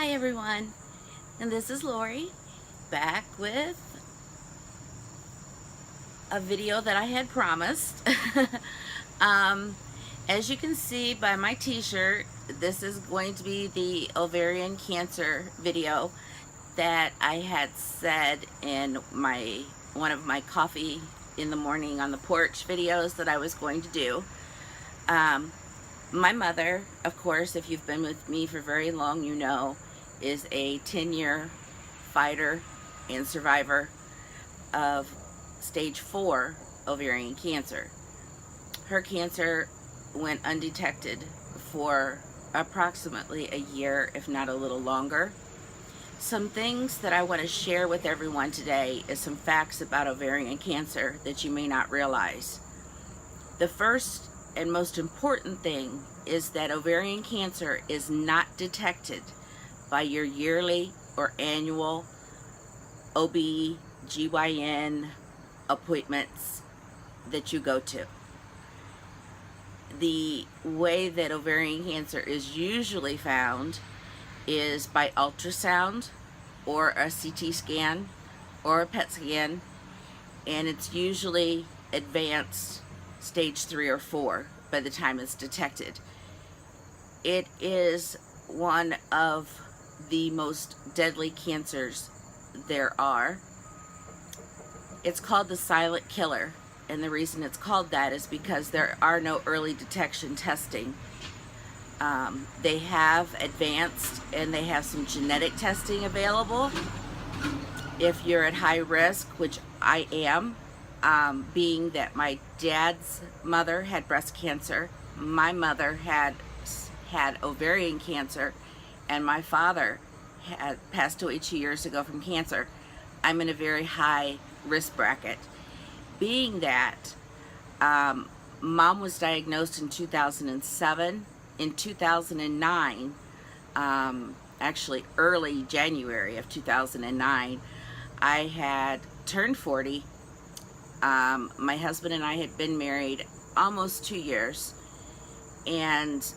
Hi everyone, and this is Lori back with a video that I had promised. um, as you can see by my t-shirt, this is going to be the ovarian cancer video that I had said in one of my coffee in the morning on the porch videos that I was going to do. My mother, of course, if you've been with me for very long, you know, is a 10-year fighter and survivor of stage 4 ovarian cancer. Her cancer went undetected for approximately a year, if not a little longer. Some things that I want to share with everyone today is some facts about ovarian cancer that you may not realize. The first and most important thing is that ovarian cancer is not detected by your yearly or annual OB/GYN appointments that you go to. The way that ovarian cancer is usually found is by ultrasound or a CT scan or a PET scan, and it's usually advanced stage 3 or 4 by the time it's detected. It is one of the most deadly cancers there are. It's called the silent killer, and the reason it's called that is because there are no early detection testing. They have advanced and they have some genetic testing available if you're at high risk, which I am. Being that my dad's mother had breast cancer, my mother had ovarian cancer, and my father had passed away 2 years ago from cancer. I'm in a very high risk bracket. Being that Mom was diagnosed in 2007, in 2009, actually early January of 2009, I had turned 40. My husband and I had been married almost 2 years, and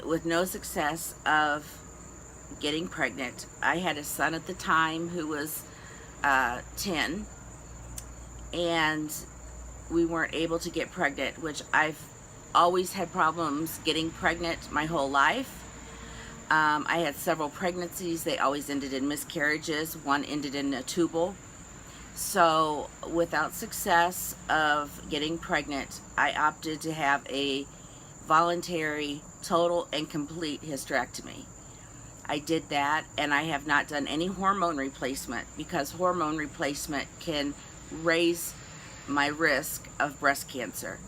with no success of getting pregnant. I had a son at the time who was 10, and we weren't able to get pregnant, which I've always had problems getting pregnant my whole life. I had several pregnancies. They always ended in miscarriages. One ended in a tubal. So without success of getting pregnant, I opted to have a voluntary, total, and complete hysterectomy. I did that, and I have not done any hormone replacement because hormone replacement can raise my risk of breast cancer.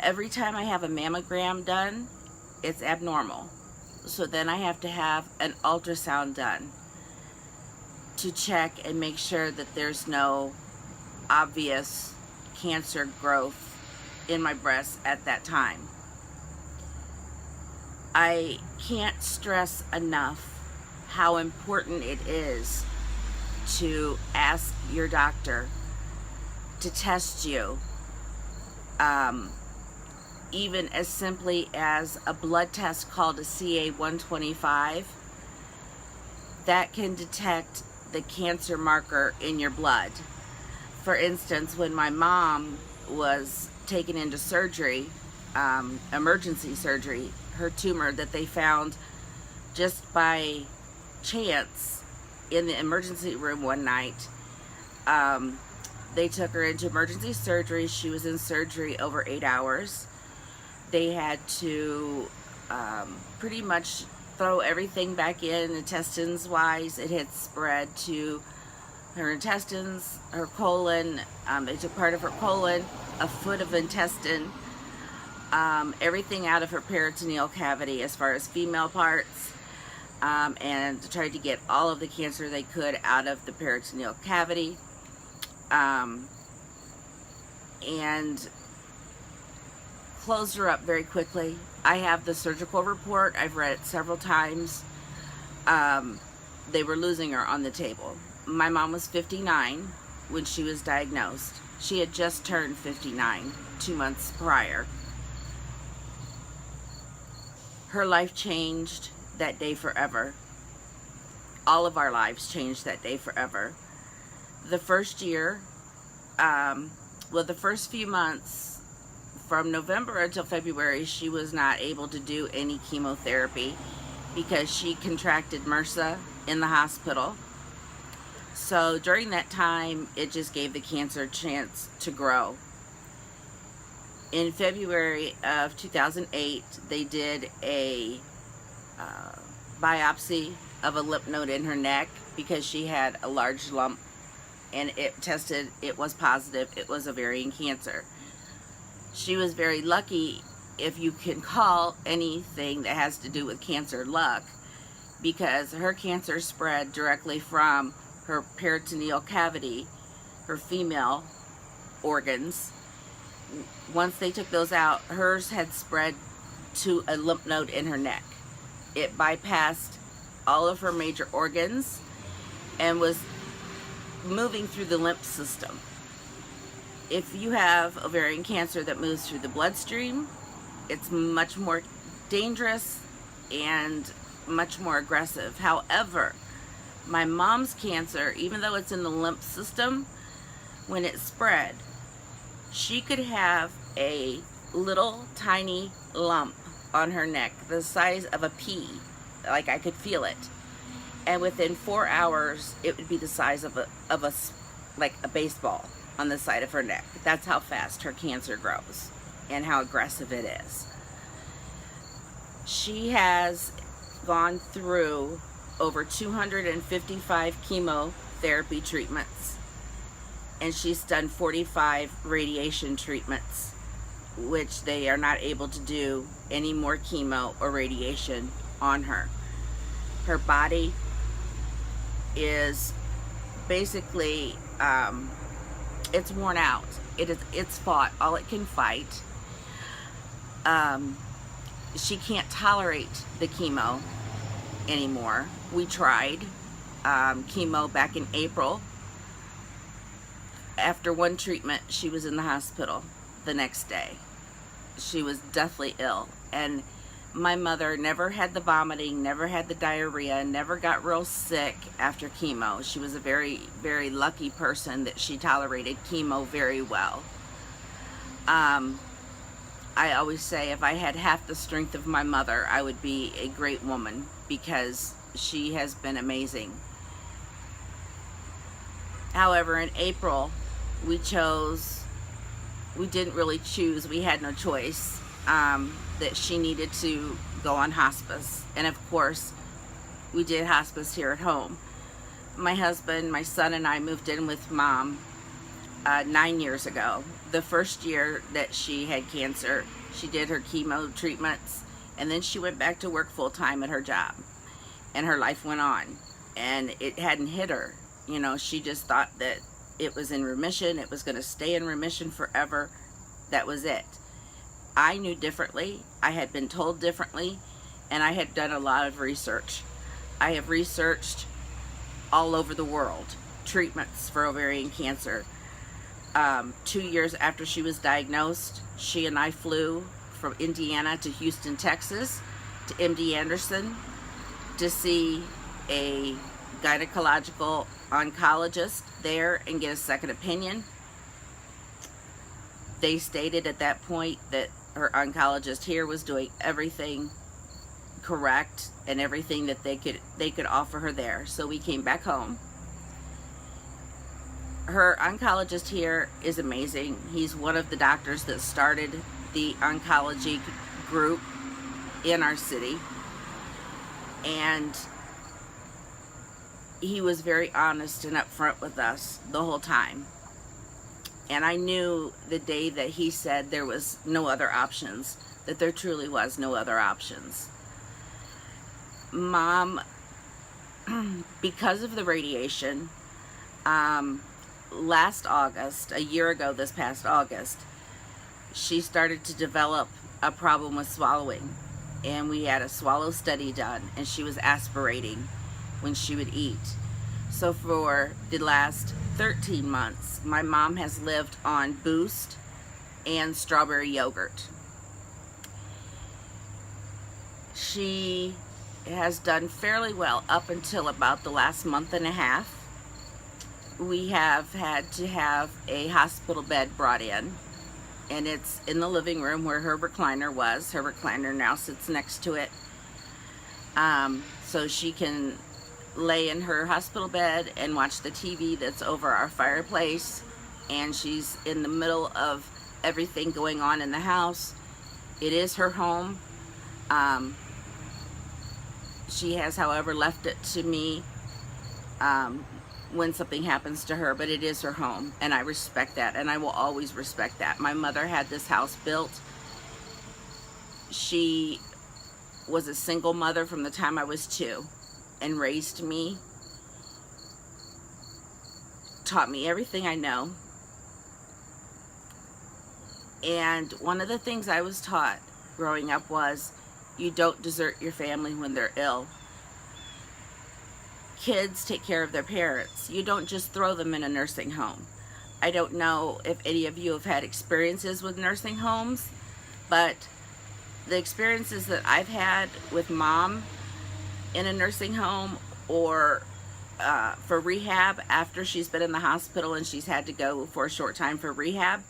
Every time I have a mammogram done, it's abnormal. So then I have to have an ultrasound done to check and make sure that there's no obvious cancer growth in my breast at that time. I can't stress enough how important it is to ask your doctor to test you, even as simply as a blood test called a CA-125 that can detect the cancer marker in your blood. For instance, when my mom was taken into surgery, emergency surgery, her tumor that they found just by chance in the emergency room one night, they took her into emergency surgery. She was in surgery over 8 hours. They had to pretty much throw everything back in, intestines wise. It had spread to her intestines, her colon. They took part of her colon, a foot of intestine, everything out of her peritoneal cavity as far as female parts, and tried to get all of the cancer they could out of the peritoneal cavity, and closed her up very quickly. I have the surgical report. I've read it several times. They were losing her on the table. My mom was 59 when she was diagnosed. She had just turned 59 2 months prior. Her life changed that day forever. all of our lives changed that day forever. The first year, well, the first few months, from November until February, she was not able to do any chemotherapy because she contracted MRSA in the hospital. So during that time, it just gave the cancer a chance to grow. In February of 2008, they did a biopsy of a lymph node in her neck because she had a large lump, and it tested, it was positive, it was ovarian cancer. She was very lucky, if you can call anything that has to do with cancer luck, because her cancer spread directly from her peritoneal cavity, her female organs. Once they took those out, hers had spread to a lymph node in her neck. It bypassed all of her major organs and was moving through the lymph system. If you have ovarian cancer that moves through the bloodstream, it's much more dangerous and much more aggressive. However, my mom's cancer, even though it's in the lymph system, when it spread, she could have a little tiny lump on her neck the size of a pea, like I could feel it, and within 4 hours it would be the size of a like a baseball on the side of her neck. That's how fast her cancer grows and how aggressive it is. She has gone through over 255 chemotherapy treatments, and she's done 45 radiation treatments, which they are not able to do any more chemo or radiation on her. Her body is basically, it's worn out. It's fought all it can fight. She can't tolerate the chemo anymore. We tried chemo back in April. After one treatment, she was in the hospital the next day. She was deathly ill, and my mother never had the vomiting, never had the diarrhea, never got real sick after chemo. She was a very, very lucky person that she tolerated chemo very well. I always say if I had half the strength of my mother, I would be a great woman, because she has been amazing. However, in April, we didn't really choose, we had no choice, that she needed to go on hospice. And of course, we did hospice here at home. My husband, my son, and I moved in with Mom 9 years ago. The first year that she had cancer, she did her chemo treatments, and then she went back to work full-time at her job, and her life went on, and it hadn't hit her. You know, she just thought that it was in remission, it was going to stay in remission forever. That was it. I knew differently. I had been told differently, and I had done a lot of research. I have researched all over the world treatments for ovarian cancer. 2 years after she was diagnosed, she and I flew from Indiana to Houston, Texas, to MD Anderson to see a gynecological oncologist there and get a second opinion. They stated at that point that her oncologist here was doing everything correct and everything that they could offer her there. So we came back home. Her oncologist here is amazing. He's one of the doctors that started the oncology group in our city, and he was very honest and upfront with us the whole time. And I knew the day that he said there was no other options, that there truly was no other options. Mom, because of the radiation, last August, a year ago this past August, she started to develop a problem with swallowing, and we had a swallow study done, and she was aspirating when she would eat. So for the last 13 months, my mom has lived on Boost and strawberry yogurt. She has done fairly well up until about the last month and a half. We have had to have a hospital bed brought in, and it's in the living room where her recliner was. Her recliner now sits next to it, so she can lay in her hospital bed and watch the TV that's over our fireplace, and she's in the middle of everything going on in the house. It is her home. She has, however, left it to me when something happens to her, but it is her home, and I respect that, and I will always respect that. My mother had this house built. She was a single mother from the time I was 2 and raised me, taught me everything I know. And one of the things I was taught growing up was, you don't desert your family when they're ill. Kids take care of their parents. You don't just throw them in a nursing home. I don't know if any of you have had experiences with nursing homes, but the experiences that I've had with Mom in a nursing home, or for rehab after she's been in the hospital and she's had to go for a short time for rehab,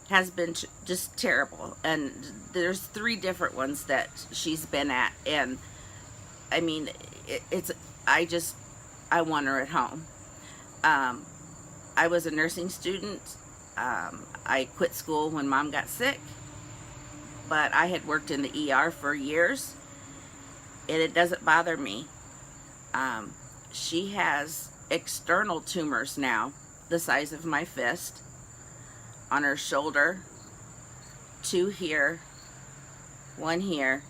has been just terrible. And there's 3 different ones that she's been at, and I mean, I want her at home. I was a nursing student. I quit school when Mom got sick, but I had worked in the ER for years, and it doesn't bother me. She has external tumors now, the size of my fist, on her shoulder, 2 here, 1 here,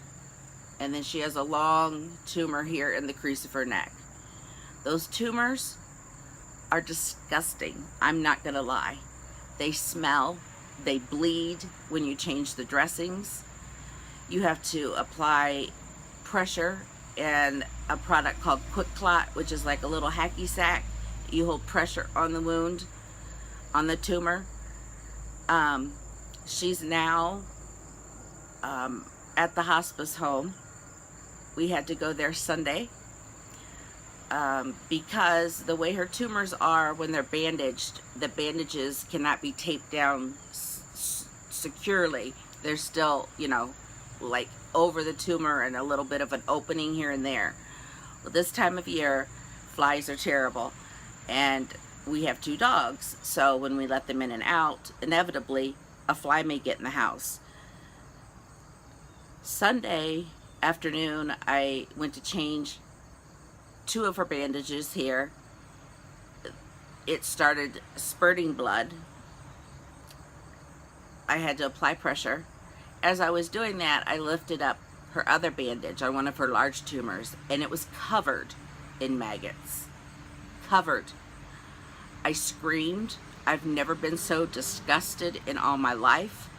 and then she has a long tumor here in the crease of her neck. Those tumors are disgusting. I'm not gonna lie. They smell, they bleed when you change the dressings. You have to apply pressure and a product called Quick Clot, which is like a little hacky sack. You hold pressure on the wound, on the tumor. She's now at the hospice home. We had to go there Sunday because the way her tumors are, when they're bandaged, the bandages cannot be taped down securely. They're still, you know, like over the tumor and a little bit of an opening here and there. Well, this time of year, flies are terrible, and we have 2 dogs, so when we let them in and out, inevitably a fly may get in the house. Sunday afternoon, I went to change 2 of her bandages here. It started spurting blood. I had to apply pressure. As I was doing that, I lifted up her other bandage on one of her large tumors, and it was covered in maggots. Covered. I screamed. I've never been so disgusted in all my life.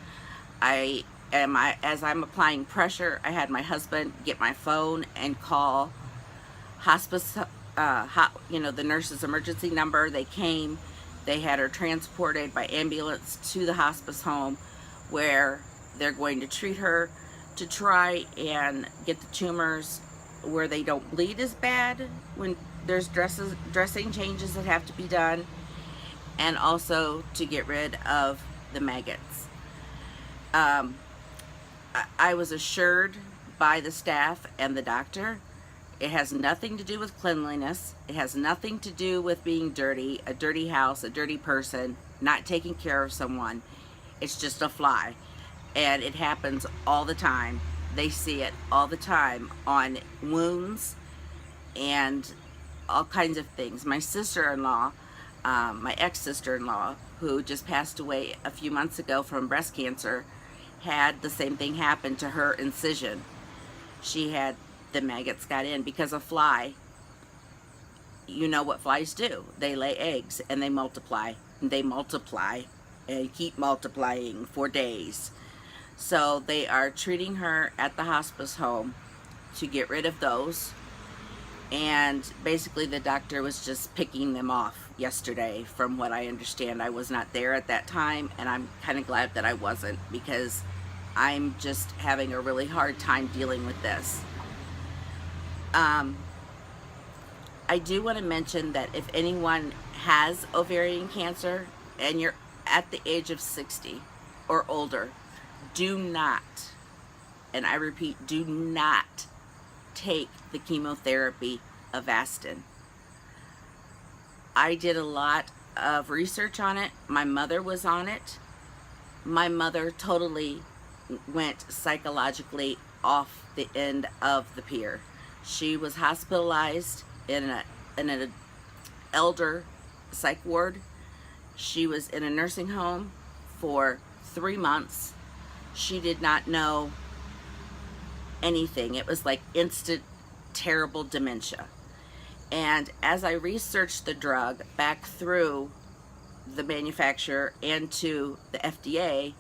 As I'm applying pressure, I had my husband get my phone and call hospice, the nurse's emergency number. They came. They had her transported by ambulance to the hospice home, where they're going to treat her to try and get the tumors where they don't bleed as bad when there's dressing changes that have to be done, and also to get rid of the maggots. I was assured by the staff and the doctor, it has nothing to do with cleanliness. It has nothing to do with being dirty, a dirty house, a dirty person, not taking care of someone. It's just a fly. And it happens all the time. They see it all the time on wounds and all kinds of things. My sister-in-law, my ex-sister-in-law, who just passed away a few months ago from breast cancer, had the same thing happen to her incision. She had, the maggots got in because a fly, you know what flies do. They lay eggs and they multiply. And they multiply and keep multiplying for days. So they are treating her at the hospice home to get rid of those. And basically the doctor was just picking them off yesterday, from what I understand. I was not there at that time, and I'm kind of glad that I wasn't, because I'm just having a really hard time dealing with this. Um, I do want to mention that if anyone has ovarian cancer and you're at the age of 60 or older, do not, and I repeat, do not take the chemotherapy Avastin. I did a lot of research on it. My mother was on it. My mother totally went psychologically off the end of the pier. She was hospitalized in an elder psych ward. She was in a nursing home for 3 months. She did not know anything. It was like instant terrible dementia. And as I researched the drug back through the manufacturer and to the FDA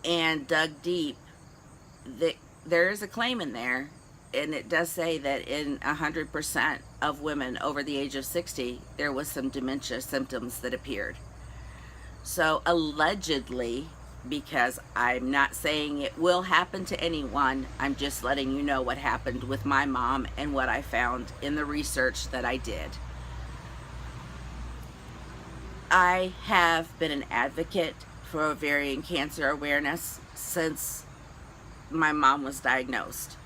and dug deep, there is a claim in there, and it does say that in 100% of women over the age of 60, there was some dementia symptoms that appeared. So allegedly, because I'm not saying it will happen to anyone, I'm just letting you know what happened with my mom and what I found in the research that I did. I have been an advocate for ovarian cancer awareness since my mom was diagnosed.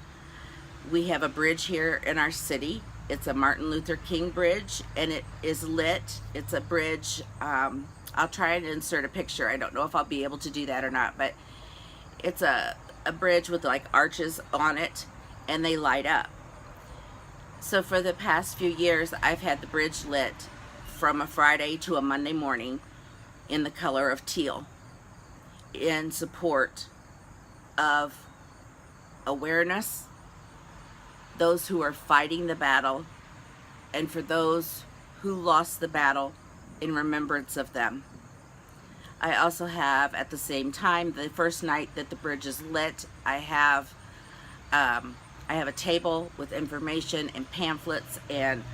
We have a bridge here in our city. It's a Martin Luther King bridge, and it is lit. It's a bridge, I'll try and insert a picture. I don't know if I'll be able to do that or not, but it's a bridge with like arches on it, and they light up. So for the past few years, I've had the bridge lit from a Friday to a Monday morning in the color of teal in support of awareness, those who are fighting the battle, and for those who lost the battle, in remembrance of them. I also have, at the same time, the first night that the bridge is lit, I have a table with information and pamphlets and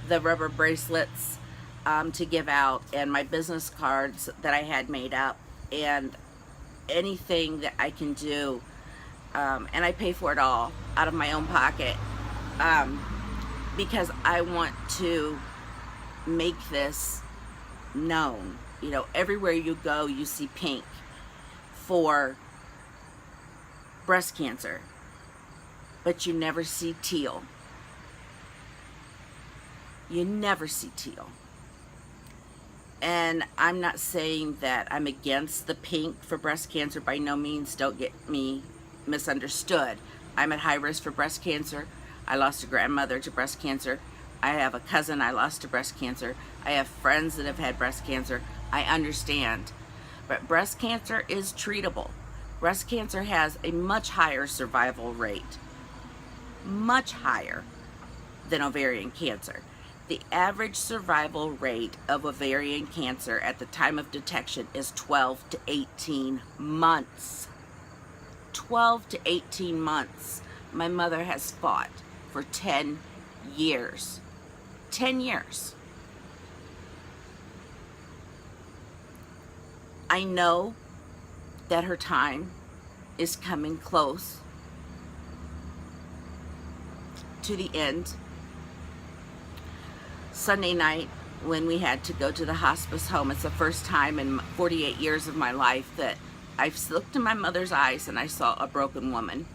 the rubber bracelets to give out, and my business cards that I had made up, and anything that I can do, and I pay for it all out of my own pocket, because I want to make this known. You know, everywhere you go, you see pink for breast cancer, but you never see teal. You never see teal. And I'm not saying that I'm against the pink for breast cancer. By no means, don't get me misunderstood. I'm at high risk for breast cancer. I lost a grandmother to breast cancer. I have a cousin I lost to breast cancer. I have friends that have had breast cancer. I understand. But breast cancer is treatable. Breast cancer has a much higher survival rate, much higher than ovarian cancer. The average survival rate of ovarian cancer at the time of detection is 12 to 18 months. 12 to 18 months. My mother has fought for 10 years. 10 years. I know that her time is coming close to the end. Sunday night, when we had to go to the hospice home, it's the first time in 48 years of my life that I've looked in my mother's eyes and I saw a broken woman.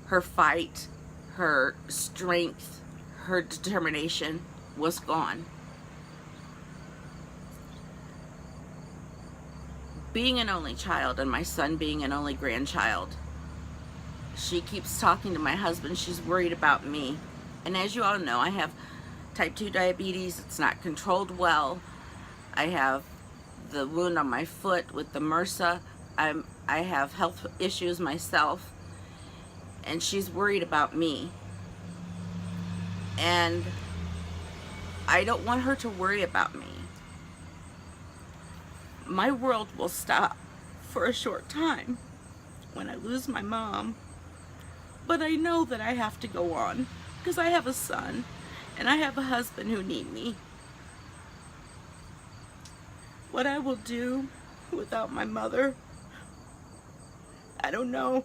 Her fight, her strength, her determination was gone. Being an only child, and my son being an only grandchild, she keeps talking to my husband. She's worried about me. And as you all know, I have type 2 diabetes. It's not controlled well. I have the wound on my foot with the MRSA. I have health issues myself. And she's worried about me. And I don't want her to worry about me. My world will stop for a short time when I lose my mom. But I know that I have to go on because I have a son and I have a husband who need me. What I will do without my mother, I don't know.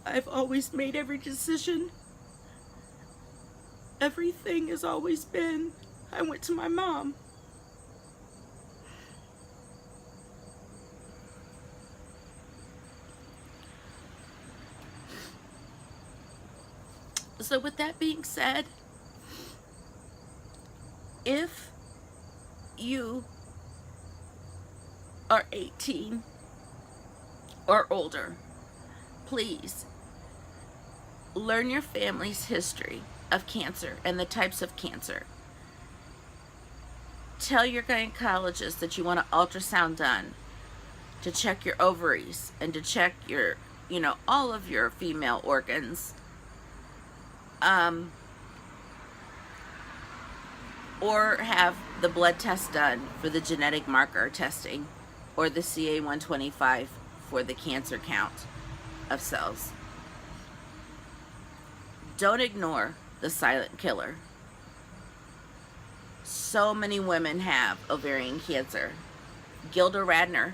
I've always made every decision. Everything has always been, I went to my mom. So with that being said, if you are 18 or older, please learn your family's history of cancer and the types of cancer. Tell your gynecologist that you want an ultrasound done to check your ovaries and to check your, all of your female organs. Or have the blood test done for the genetic marker testing, or the CA-125 for the cancer count of cells. Don't ignore the silent killer. So many women have ovarian cancer. Gilda Radner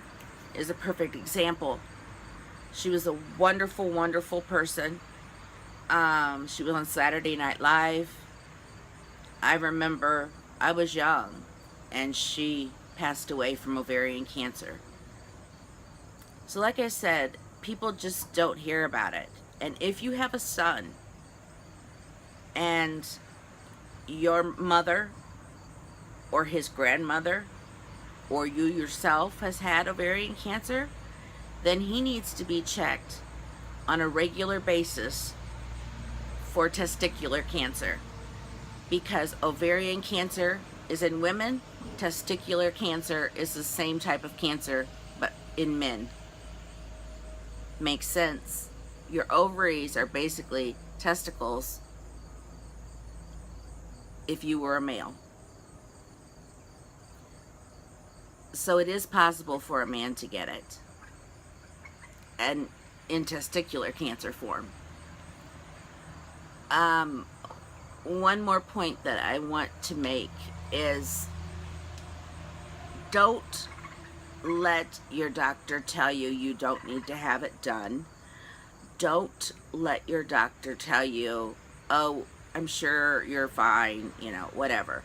is a perfect example. She was a wonderful, wonderful person. She was on Saturday Night Live. I remember I was young and she passed away from ovarian cancer. So like I said, people just don't hear about it. And if you have a son and your mother or his grandmother or you yourself has had ovarian cancer, then he needs to be checked on a regular basis for testicular cancer, because ovarian cancer is in women, testicular cancer is the same type of cancer but in men. Makes sense. Your ovaries are basically testicles if you were a male. So it is possible for a man to get it, and in testicular cancer form. One more point that I want to make is, don't let your doctor tell you you don't need to have it done. Don't let your doctor tell you, oh, I'm sure you're fine, whatever.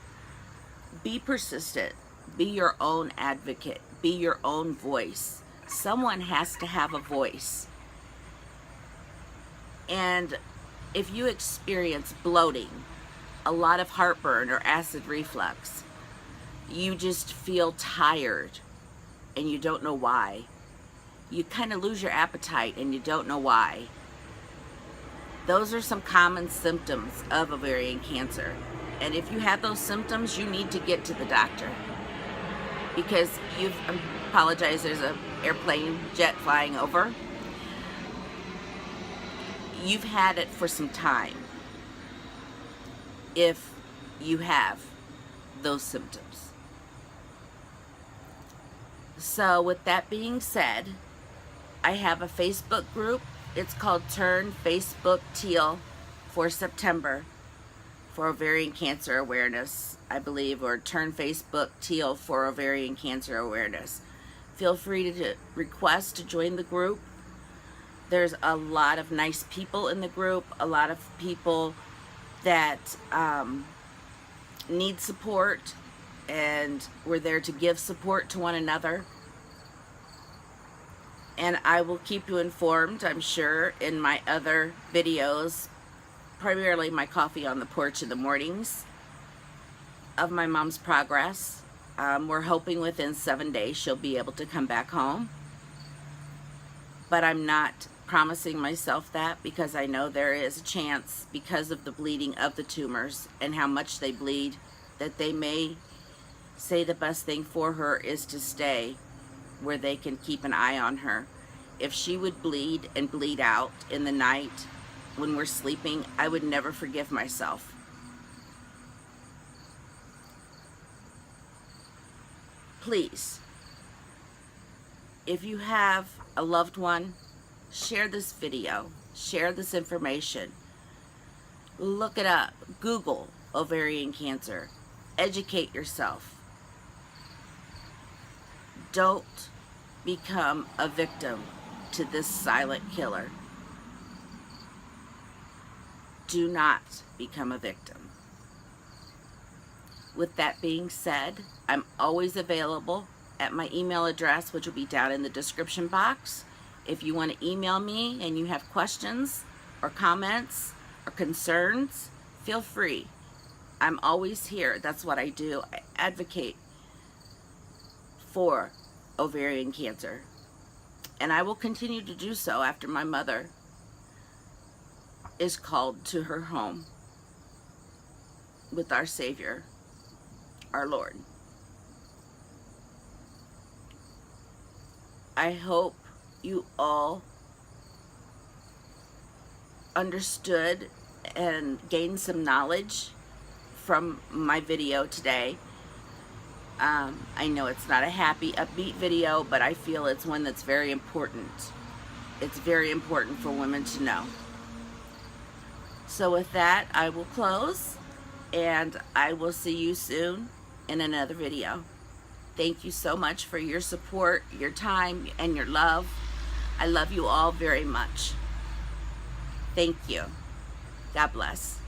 Be persistent. Be your own advocate. Be your own voice. Someone has to have a voice. And if you experience bloating, a lot of heartburn or acid reflux, you just feel tired and you don't know why. You kind of lose your appetite and you don't know why. Those are some common symptoms of ovarian cancer. And if you have those symptoms, you need to get to the doctor. Because I apologize, there's an airplane jet flying over. You've had it for some time if you have those symptoms. So with that being said, I have a Facebook group. It's called Turn Facebook Teal for September for ovarian cancer awareness, I believe, or Turn Facebook Teal for ovarian cancer awareness. Feel free to request to join the group. There's a lot of nice people in the group, a lot of people that need support, and we're there to give support to one another. And I will keep you informed, I'm sure, in my other videos, primarily my coffee on the porch in the mornings, of my mom's progress. We're hoping within 7 days she'll be able to come back home. But I'm not promising myself that, because I know there is a chance, because of the bleeding of the tumors and how much they bleed, that they may say the best thing for her is to stay where they can keep an eye on her. If she would bleed and bleed out in the night when we're sleeping, I would never forgive myself. Please, if you have a loved one, share this video, share this information. Look it up. Google ovarian cancer. Educate yourself. Don't become a victim to this silent killer. Do not become a victim. With that being said, I'm always available at my email address, which will be down in the description box. If you want to email me and you have questions or comments or concerns, feel free. I'm always here. That's what I do. I advocate for ovarian cancer. And I will continue to do so after my mother is called to her home with our Savior, our Lord. I hope you all understood and gained some knowledge from my video today. I know it's not a happy, upbeat video, but I feel it's one that's very important. It's very important for women to know. So with that, I will close, and I will see you soon in another video. Thank you so much for your support, your time, and your love. I love you all very much. Thank you. God bless.